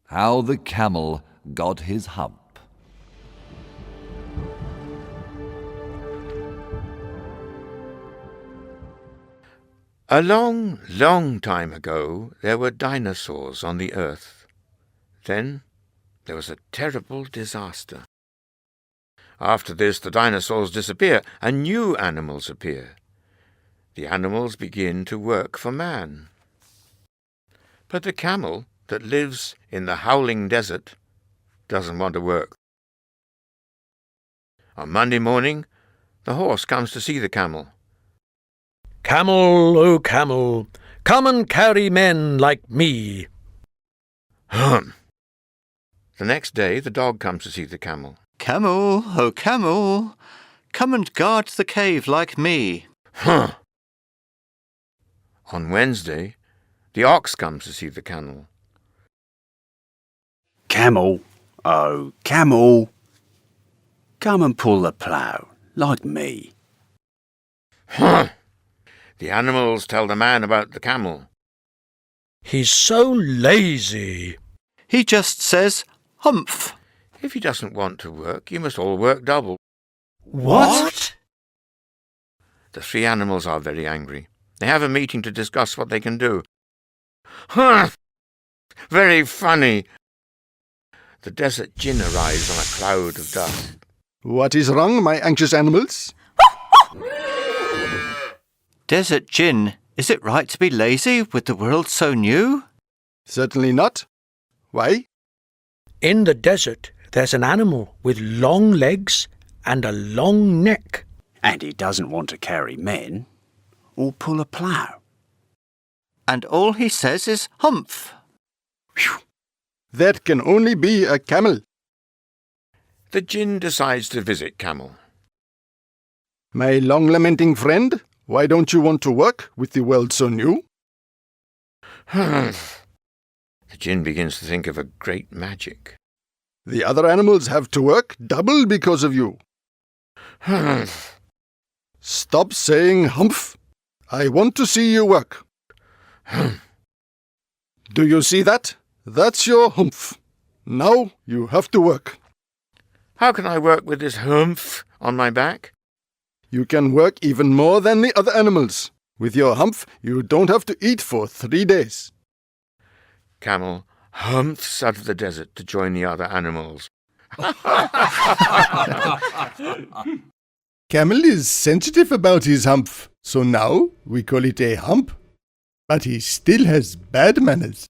How the Camel Got His Hump. A long, long time ago, there were dinosaurs on the earth. Then there was a terrible disaster. After this, the dinosaurs disappear and new animals appear. The animals begin to work for man. But the camel that lives in the howling desert doesn't want to work. On Monday morning, the horse comes to see the camel. Camel, O camel, come and carry men like me. The next day, the dog comes to see the camel. Camel, O camel, come and guard the cave like me. On Wednesday, the ox comes to see the camel. Camel, oh camel, come and pull the plough like me. The animals tell the man about the camel. He's so lazy. He just says, humph. If he doesn't want to work, you must all work double. What? The three animals are very angry. They have a meeting to discuss what they can do. Very funny. The desert djinn arrives on a cloud of dust. What is wrong, my anxious animals? Desert Djinn, is it right to be lazy with the world so new? Certainly not. Why? In the desert, there's an animal with long legs and a long neck. And he doesn't want to carry men or pull a plough. And all he says is humph. Phew. That can only be a camel. The djinn decides to visit Camel. My long-lamenting friend, why don't you want to work with the world so new? The djinn begins to think of a great magic. The other animals have to work double because of you. Stop saying humph. I want to see you work. Do you see that? That's your humph. Now you have to work. How can I work with this humph on my back? You can work even more than the other animals. With your humph, you don't have to eat for 3 days. Camel humphs out of the desert to join the other animals. Camel is sensitive about his humph, so now we call it a hump. But he still has bad manners.